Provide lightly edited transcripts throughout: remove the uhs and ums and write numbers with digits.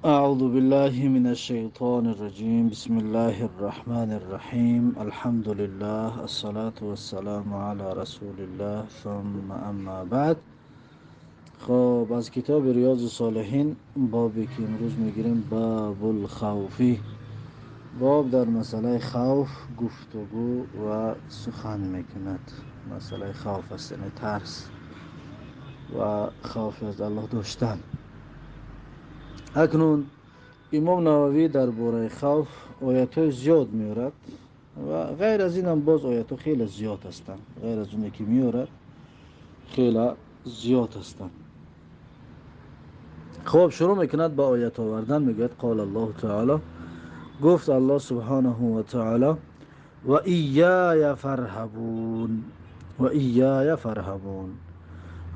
أعوذ بالله من الشيطان الرجيم بسم الله الرحمن الرحيم الحمد لله الصلاة والسلام على رسول الله ثم أما بعد. خب از کتاب ریاض الصالحین بابی که امروز میگیریم باب الخوفی، باب در مسئله خوف گفتگو و سخن میکند. مسئله خوف است یعنی ترس و خوف از الله داشتن. اکنون امام نووی در باره خوف آیات زیاد میارد و غیر از این هم باز آیات خیلی زیاد هستند. غیر از اونی که میارد خیلی زیاد هستند. خب شروع میکند به آیات آوردن، میگوید قال الله تعالی، گفت الله سبحانه و تعالی و ایای فرهبون، و ایای فرهبون.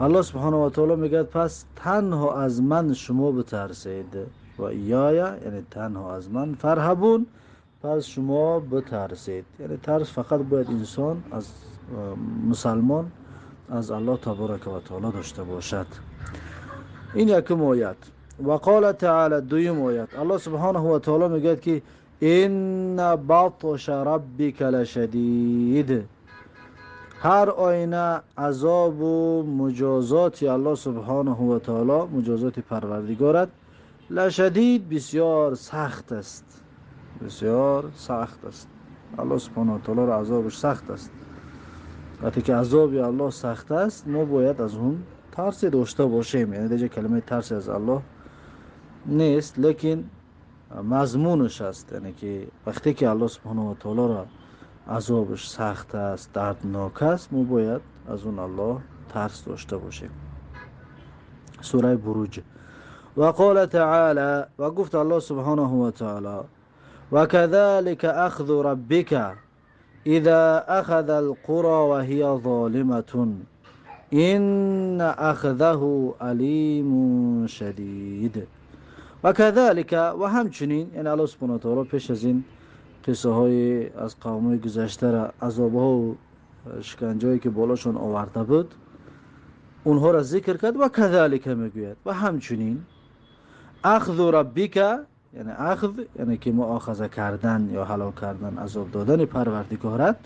الله سبحانه و تعالی میگه پس تنها از من شما بترسید. و ایای یعنی تنها از من، فرهبون پس شما بترسید. یعنی ترس فقط باید انسان از مسلمان از الله تبارک و تعالی داشته باشد. این یکم آیت. و قال تعالی، دویم آیت، الله سبحانه و تعالی میگه که ان بطش ربک لشدید. هر آینه عذاب و مجازات الله سبحانه و تعالی، مجازات پروردگارت، لشدید بسیار سخت است. بسیار سخت است. الله سبحانه و تعالی را عذابش سخت است. وقتی که عذاب الله سخت است ما باید از اون ترس داشته باشیم. یعنی دیگه کلمه ترس از الله نیست، لیکن مضمونش است. یعنی که وقتی که الله سبحانه و تعالی را عذابش سخت است، دردناک است، ما باید از اون الله ترس داشته باشیم. سوره بروج. و قال تعالی، و گفت الله سبحانه و تعالی و كذلك اخذ ربك اذا اخذ القرى وهي ظالمة ان اخذه علیم شدید. و كذلك و همچنین، یعنی الله سبحانه و تعالی پیش از این قصه های از قوم گذشته را، عذاب ها و شکنجه‌ای که بالاشون آورده بود اونها را ذکر کرد. و كذلك میگوید و همچنین اخذ ربک، یعنی اخذ یعنی که مؤاخذه کردن یا هلاک کردن، عذاب دادن پروردگارت،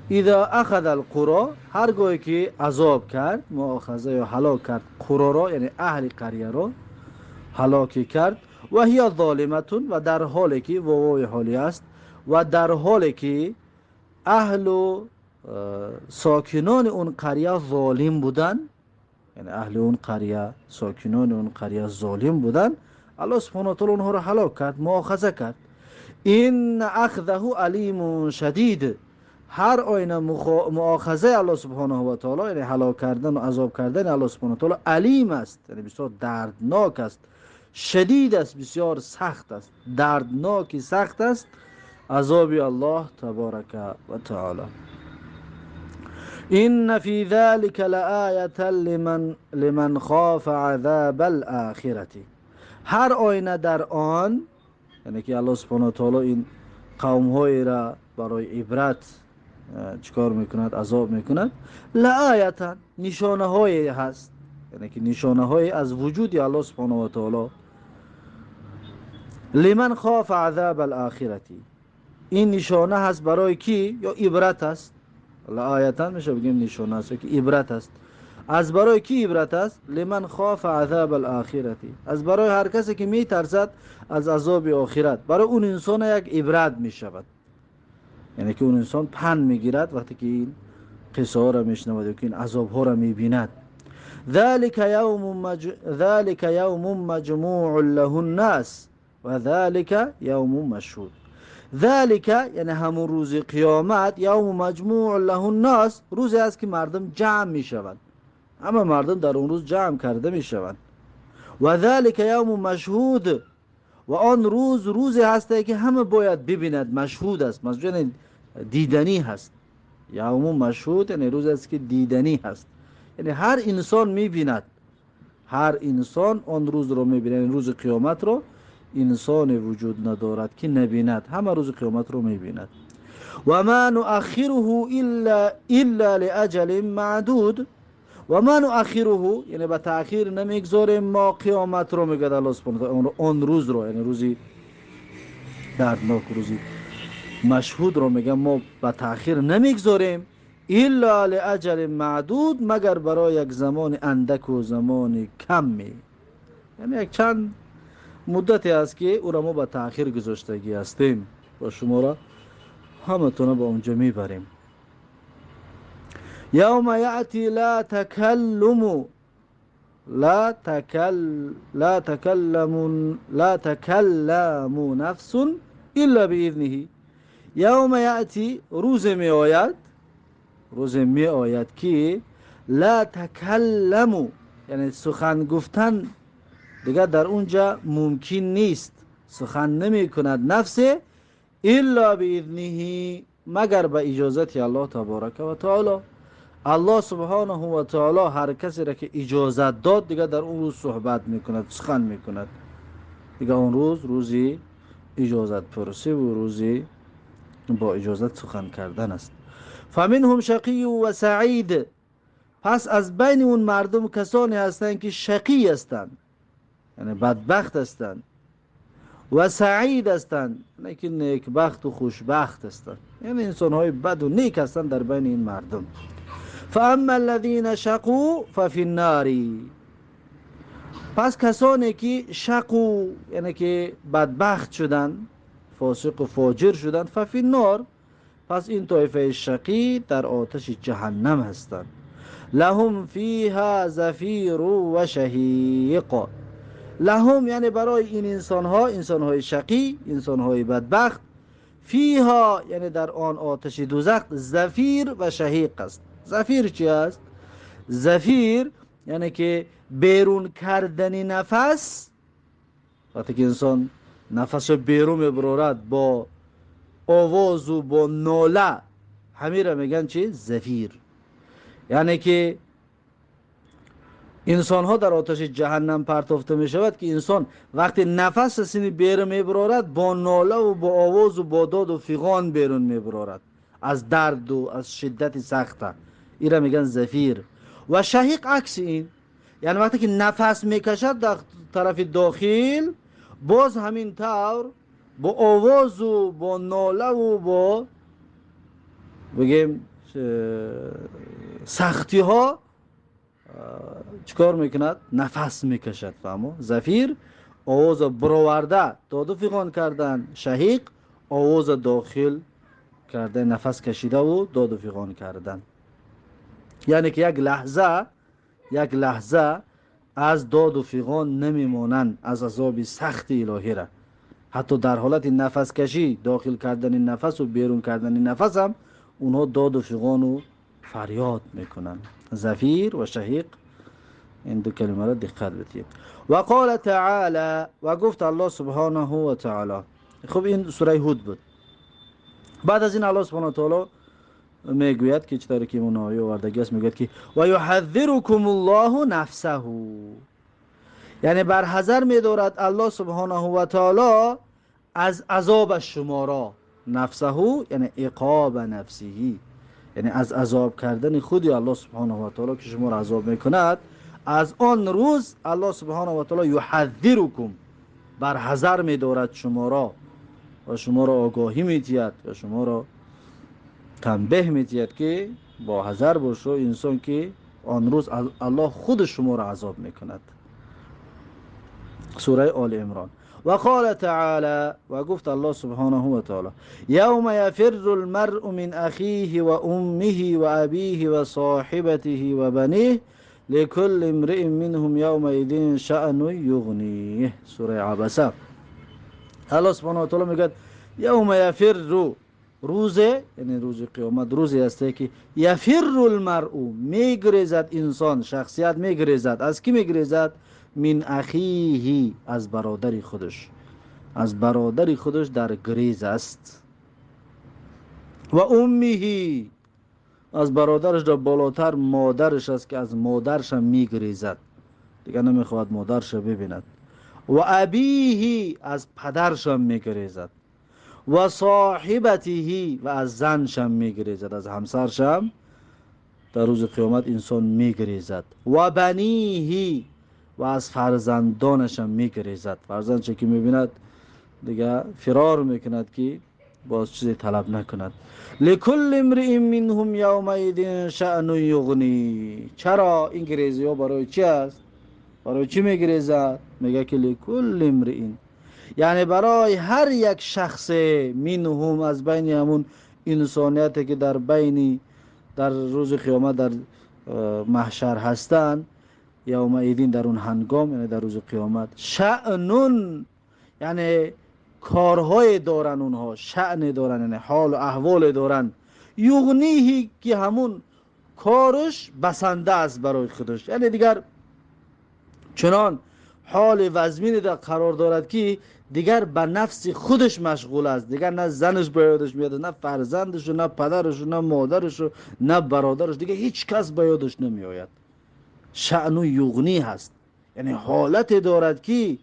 اذا اخذ القرى، هرگاهی که عذاب کرد، مؤاخذه یا هلاک کرد قرى را، یعنی اهل قریه را هلاک کرد، و هی ظالمتون، و در حالی که واوی حالی است، و در حالی که اهل و ساکنان اون قریه ظالم بودن، یعنی اهل اون قریه، ساکنان اون قریه ظالم بودن، الله سبحانه و تعالی اونها را هلاک کرد، مؤاخذه کرد. این اخذه علیم شدید. هر آینه مؤاخذه الله سبحانه و تعالی، یعنی هلاک کردن و عذاب کردن الله سبحانه و تعالی، علیم است، یعنی بسیار دردناک است، شدید است، بسیار سخت است، دردناک سخت است عذاب الله تبارک و تعالی. این فی ذلک لآیة لمن خاف عذاب الآخرة. هر آینه در آن، یعنی که الله سبحانه و تعالی این قوم های را برای عبرت چیکار میکند؟ عذاب میکند. لآیة، نشانه های هست، یعنی که نشانه های از وجود الله سبحانه و تعالی. لمن خاف عذاب الآخرة، این نشانه هست برای کی؟ یا عبرت است. لآیتا میشه بگیم نشانه است که عبرت است. از برای کی عبرت است؟ لمن خاف عذاب الآخرة، از برای هر کسی که میترسد از عذاب آخرت. برای اون انسان یک عبرت میشود، یعنی که اون انسان پند میگیرد وقتی که این قصه ها را میشنود و که این عذاب ها را میبیند. ذلك یوم مجموع له الناس و ذلك یوم مشهود. ذلك یعنی همون روز قیامت، یوم مجموع له الناس، روزی است که مردم جمع می شوند، همه مردم در اون روز جمع کرده می شوند. و ذلك یوم مشهود، و آن روز روزی هسته که همه باید ببیند. مشهود است، مشهود یعنی دیدنی هست. یوم مشهود یعنی روز است که دیدنی هست، یعنی هر انسان می بیند، هر انسان آن روز رو می بیند. روز قیامت رو انسان وجود ندارد که نبیند، همه روز قیامت رو میبیند. و ما نؤخره الا لاجل معدود، و من اخره، یعنی به تأخیر نمیگذاریم ما قیامت رو، میگه الله سبحانه و تعالی اون روز رو، یعنی روزی دردناک، روزی مشهود رو میگه ما به تأخیر نمیگذاریم، الا لاجل معدود، مگر برای یک زمان اندک و زمان کمی، یعنی یک چند مدتی است که او را ما به تأخیر گذاشتگی هستیم و شما را همتون به اونجا میبریم. یوم یأتی لا تکلم نفس الا باذنه. یوم یأتی، روز می آید، روز می آید که لا تکلم، یعنی سخن گفتن دیگر در اونجا ممکن نیست، سخن نمی کند نفس الا باذنه، مگر به اجازت الله تبارک و تعالی. الله سبحانه و تعالی هر کسی را که اجازت داد دیگه در اون روز صحبت میکند، سخن میکند، دیگه اون روز روزی اجازت پرسی و روزی با اجازت سخن کردن است. فمنهم شقی و سعید، پس از بین اون مردم کسانی هستند که شقی هستند، یعنی بدبخت هستند، و سعید هستند، یعنی که نیکبخت و خوشبخت هستند، یعنی انسان های بد و نیک هستند در بین این مردم. فاما الذين شقوا ففي النار، پس کسانی که شقو، یعنی که بدبخت شدن، فاسق و فاجر شدن، ففی النار، پس این طایفه شقی در آتش جهنم هستند. لهم فیها زفیر و شهیق، لهم یعنی برای این انسان های شقی، انسان های بدبخت، فیها یعنی در آن آتش دوزخ، زفیر و شهیق است. زفیر چی است؟ زفیر یعنی که بیرون کردن نفس، وقتی که انسان نفس رو بیرون میبرد با آواز و با ناله، همین را میگن چی؟ زفیر. یعنی که انسان ها در آتش جهنم پرتافته می شود که انسان وقتی نفس سینی بیرون میبرد با ناله و با آواز و با داد و فیغان بیرون میبرد از درد و از شدت سخته، این را میگن زفیر. و شهیق عکس این، یعنی وقتی که نفس میکشد در طرف داخل، باز همین طور با آواز و با ناله و با بگیم سختی ها چکار میکند؟ نفس میکشد. فهمو؟ زفیر آواز برآورده داد و فیغان کردن، شهیق آواز داخل کرده، نفس کشیده و داد و فیغان کردن. یعنی که یک لحظه از داد و فیغان نمیمانند از عذاب سخت الهی را. حتی در حالت نفس کشی، داخل کردن نفس و بیرون کردن نفس هم اونها داد و فیغان و فریاد میکنن. زفیر و شهیق، این دو کلمه را دقت بدید. و قال تعالی، و گفت الله سبحانه و تعالی. خب این سوره هود بود. بعد از این الله سبحانه و تعالی میگوید که چطوری که اون آیه آوردگی است، میگوید که و یحذرکم الله نفسه، یعنی بر حذر می‌دارد الله سبحانه و تعالی از عذاب شما را، نفسه یعنی عقاب نفسه، یعنی از عذاب کردن خودی الله سبحانه و تعالی که شما را عذاب میکند. از آن روز الله سبحانه و تعالی یحذرکم، بر حذر می‌دارد شما را و شما را آگاهی می‌دهد و شما را تنبیه می‌دهد که با حذر باشو انسان که آن روز الله خود شما را عذاب میکند. سوره آل عمران. و قال تعالی، و گفت الله سبحانه و تعالی یوم یفر المرء من اخیه و امه و ابیه و صاحبته و بنیه لكل امرئ منهم یومئذ شأن یغنیه. سوره عبسه. الله سبحانه و تعالی میگه یوم یفر، روزه یعنی روز قیامت، روزی است که یفر المرء، میگریزد انسان، شخصیت میگریزد. از کی میگریزد؟ من اخیه، از برادری خودش، از برادری خودش در گریز است. و امه، از برادرش در بالاتر مادرش است که از مادرش هم میگریزد، دیگه نمیخواد مادرش ببیند. و ابیه، از پدرش هم میگریزد. و صاحبته، و از زنش هم میگریزد، از همسرش هم در روز قیامت انسان میگریزد. و بنیهی، و از فرزندانش هم میگریزد. فرزند چه که میبیند دیگه فرار میکند که باز چیزی طلب نکند. لکل امرئ منهم یومئذ شأن یغنی. چرا این گریزی ها برای چی است؟ برای چی میگریزد؟ میگه که لکل امرئ، یعنی برای هر یک شخص منهم، از بین همون انسانیتی که در روز قیامت در محشر هستند، یومئذ در اون هنگام، یعنی در روز قیامت، شأنون، یعنی کارهای دارن، اونها شأن دارن، یعنی حال و احوال دارن. یغنیه، که همون کارش بسنده است برای خودش، یعنی دیگر چنان حال وزمین در قرار دارد که دیگر به نفس خودش مشغول است. دیگر نه زنش به یادش میاد، نه فرزندش، نه پدرش، نه مادرش، نه برادرش، دیگر هیچ کس به یادش نمیآید. شأن یغنی هست، یعنی حالت دارد که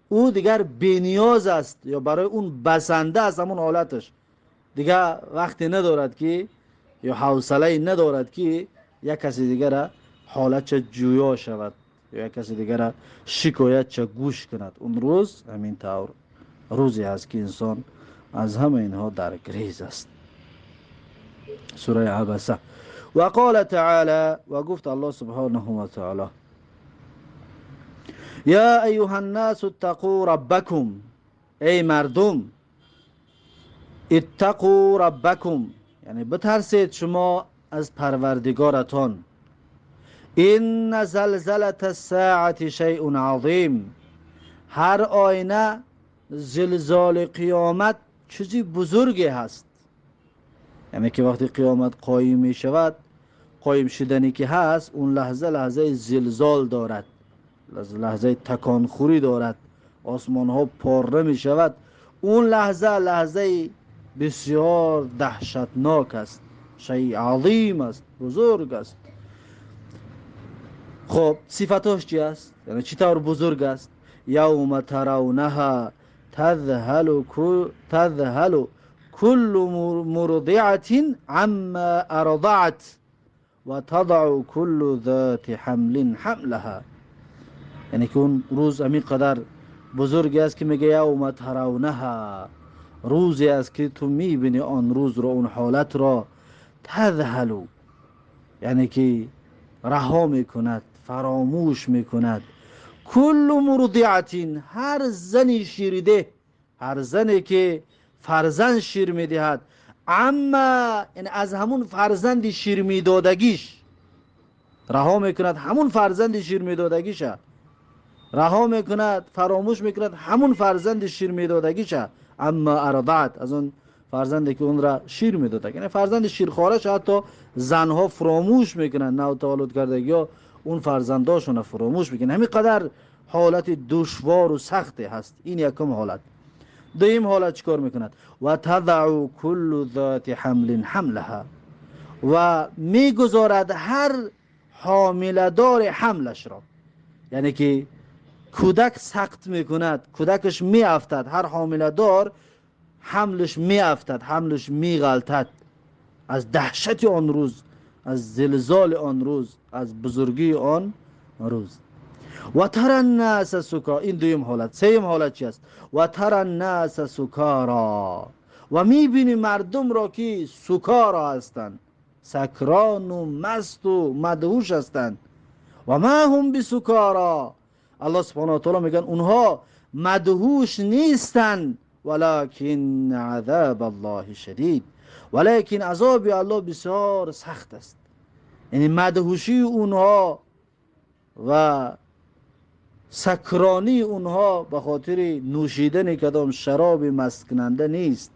او دیگر بینیاز است، یا برای اون بسنده است همون حالتش. دیگر وقتی ندارد که، یا حوصله ندارد که یک کسی دیگر حالت چه جویا شود، یا یک کسی دیگر شکایت چه گوش کند. اون روز همین طور روزی است که انسان از همه اینها در گریز است. سوره عبسه. و قال تعالی، و گفت الله سبحانه و تعالی: یا ایها الناس اتقوا ربکم، ای مردم، اتقوا ربکم، یعنی بترسید شما از پروردگارتان. این زلزلة الساعة شیء عظیم، هر آینه زلزال قیامت چیزی بزرگی هست. یعنی که وقتی قیامت قایم می شود، قایم شدنی که هست، اون لحظه زلزال دارد، لحظه تکانخوری دارد، آسمان ها پاره می شود. اون لحظه بسیار دهشتناک است، شیء عظیم است، بزرگ است. خب صفتاش چی است؟ یعنی چی طور بزرگ است؟ یوم ترونها تذهل كل مرضعة عما ارضعت و تضع كل ذات حمل حملها. یعنی که اون روز همین قدر بزرگی است که میگه یوم ترونها، روزی است که تو میبینی آن روز را، اون حالت را. تذهل، یعنی که رها میکند، فراموش میکند. کل مرضعة، هر زنی شیرده، هر زنی که فرزند شیر میدهد، اما یعنی از همون فرزند شیر میدادگیش رها میکند، همون فرزند شیر میدادگیش رها میکند، فراموش میکند همون فرزند شیر میدادگیش. اما ارضعت، از اون فرزندی که اون را شیر میداد، یعنی فرزند شیرخوارش حتی زنها فراموش میکنن، نو تولد کردگی ها اون فرزنداشون فراموش میکنن. همین قدر حالت دشوار و سخت هست. این یکم حالت. دویم حالت چیکار میکند؟ و تضع كل ذات حمل حملها، و میگذارد هر حامله دار حملش را، یعنی که کودک سقط میکند، کودکش میافتد، هر حامله دار حملش میافتد، حملش میغلطد، از دهشت آن روز، از زلزال آن روز، از بزرگی آن روز. و تر الناس سکارا، این دویم حالت. سوم حالت چی است؟ و تر الناس سکارا، و میبینی مردم را که سکارا هستند، سکران و مست و مدهوش هستند. و ما هم بسکارا، الله سبحانه و تعالی میگن اونها مدهوش نیستند، ولکن عذاب الله شدید، ولیکن عذاب الله بسیار سخت است. یعنی مدهوشی اونها و سکرانی اونها به خاطر نوشیدن کدام شراب مسکننده نیست،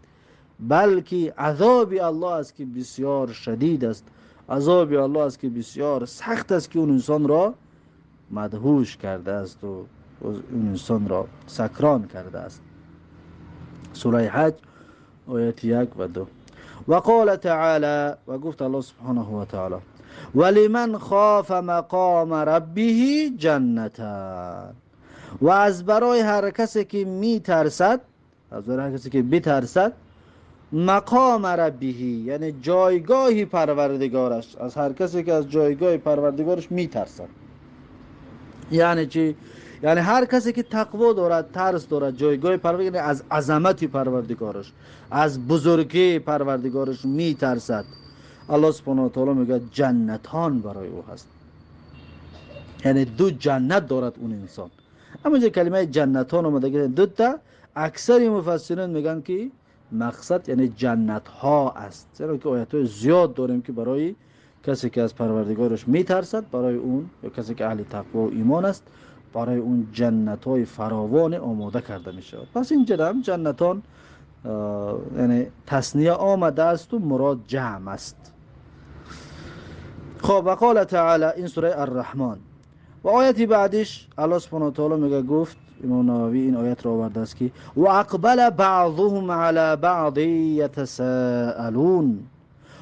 بلکه عذاب الله است که بسیار شدید است، عذاب الله است که بسیار سخت است، که اون انسان را مدهوش کرده است و اون انسان را سکران کرده است. سوره حج آیت 1 و 2. و قال تعالی، و گفت الله سبحانه و تعالی: ولمن خاف مقام ربه جنتان، و از برای هر کسی که می ترسد، از برای هر کسی که بترسد مقام ربه، یعنی جایگاهی پروردگارش، از هر کسی که از جایگاه پروردگارش میترسد. یعنی چی؟ یعنی هر کسی که تقوا دارد، ترس دارد، جایگاه پروردگار، یعنی از عظمت پروردگارش، از بزرگی پروردگارش میترسد. الله سبحانه و تعالی میگه جنتان برای او هست، یعنی دو جنت دارد اون انسان. اما اینجا کلمه جنتان اومده که دو تا، اکثر مفسرین میگن که مقصد یعنی جنت ها است، چرا که آیات های زیاد داریم که برای کسی که از پروردگارش میترسد، برای اون یا کسی که اهل تقوا و ایمان است، برای اون جنت های فراوان آماده کرده می شود. پس اینجا هم جنتان یعنی تصنیه آمده است و مراد جمع است. خب و قال تعالی، این سوره الرحمن و آیتی بعدش الله سبحانه و تعالی میگه، گفت امام نووی این آیت را آورده است که و اقبل بعضهم علی بعض یتساءلون.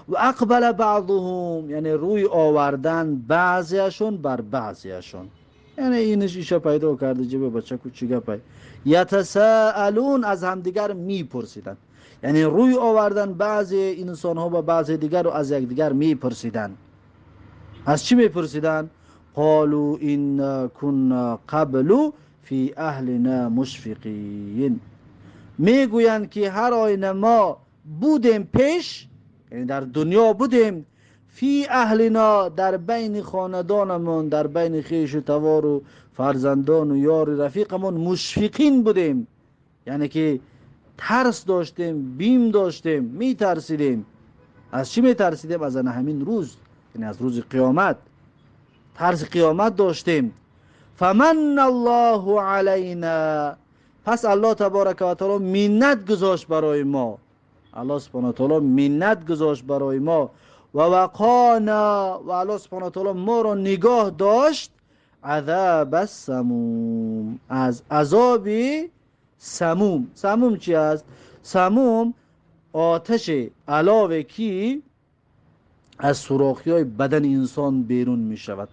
و اقبل بعضهم یعنی روی آوردن بعضیشون بر بعضیشون، یعنی اینش ایشا پیدا کرده جبه بچه کوچی گپای، یتساءلون از همدیگر میپرسیدن، یعنی روی آوردن بعضی انسان ها با بعضی دیگر رو از یکدیگر میپرسیدن. از چی میپرسیدن؟ قالوا إنا كنا قبل فی اهلنا مشفقین. میگویند که هر آینه ما بودیم پیش، یعنی در دنیا بودیم، فی اهلنا در بین خاندانمون، در بین خویش و توار و فرزندان و یار و رفیقمون مشفقین بودیم، یعنی که ترس داشتیم، بیم داشتیم، میترسیدیم. از چی میترسیدیم؟ از همین روز، یعنی از روز قیامت، ترس قیامت داشتیم. فمن الله علینا، پس الله تبارک و تعالی منت گذاشت برای ما، الله سبحانه و تعالی منت گذاشت برای ما. و وقانا، و الله سبحانه و تعالی ما را نگاه داشت، عذاب السموم، از عذاب سموم. سموم چی است؟ سموم آتش علاوه کی از سوراخی های بدن انسان بیرون می شود،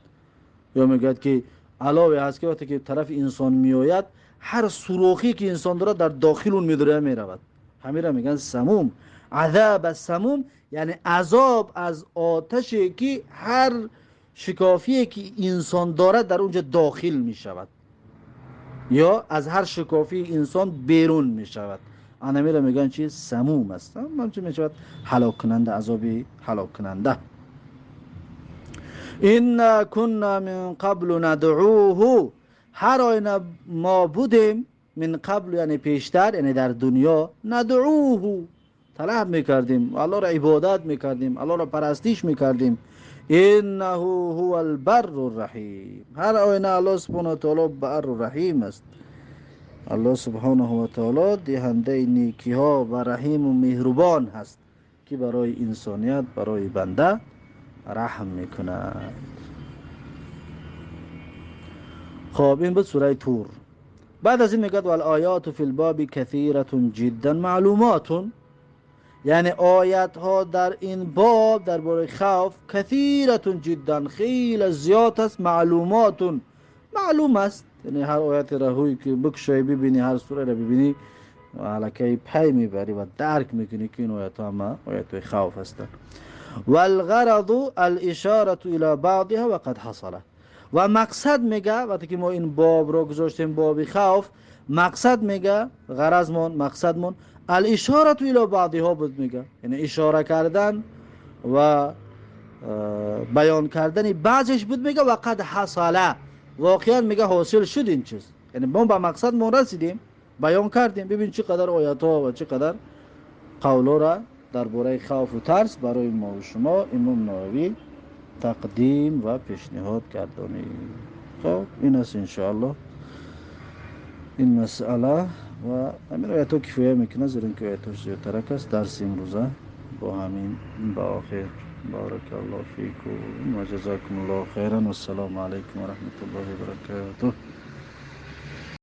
یا میگوید که علاوه هست که وقتی که طرف انسان میآید، هر سوراخی که انسان داره در داخل اون میدره میرود، همین را میگن سموم. عذاب السموم یعنی عذاب از آتشی که هر شکافی که انسان دارد در اونجا داخل می شود، یا از هر شکافی انسان بیرون می شود. آنمی را میگن چی؟ سموم است. همچنین می شود هلاک کننده، عذابی هلاک کننده. إنا كنا من قبل ندعوه، هر آینه ما بودیم، من قبل یعنی پیشتر، یعنی در دنیا، ندعوه طلب میکردیم، الله را عبادت میکردیم، الله را پرستش میکردیم. انه هو البر الرحیم، هر آینه الله سبحانه و تعالی بر و رحیم است. الله سبحانه و تعالی دهنده نیکی ها و رحیم و مهربان هست که برای انسانیت، برای بنده رحم میکند. خب این بود سوره تور. بعد از این میگه والآیات فی الباب کثیرة جدا معلومات، یعنی آیات ها در این باب درباره خوف کثیرة جدا، خیلی زیاد است، معلومات معلوم است، یعنی هر آیت را که بکشای ببینی، هر سوره را ببینی، علکی پی میبری و درک میکنی که این آیات ها ما آیات خوف هستند. والغرض الاشاره الى بعضها وقد حصل، و مقصد میگه وقتی که ما این باب رو گذاشتیم باب خوف، مقصد میگه غرضمون، مقصدمون الاشاره الى بعضها بود، میگه یعنی اشاره کردن و بیان کردن بعضش بود، میگه وقد حصل، واقعا میگه حاصل شد این چیز، یعنی ما به مقصدمون رسیدیم، بیان کردیم. ببین چقدر آیات ها و چقدر قولا را درباره خوف و ترس برای ما و شما امام نووی تقدیم و پیشنهاد گردانید. خب این است انشاءالله این مسئله، و همین آیات کفایه میکنه، زیرا اینکه آیاتش زیادتر است. درس امروزه با همین با آخر. بارک الله فیکم و جزاکم الله خیرا و السلام علیکم و رحمت الله و برکاته.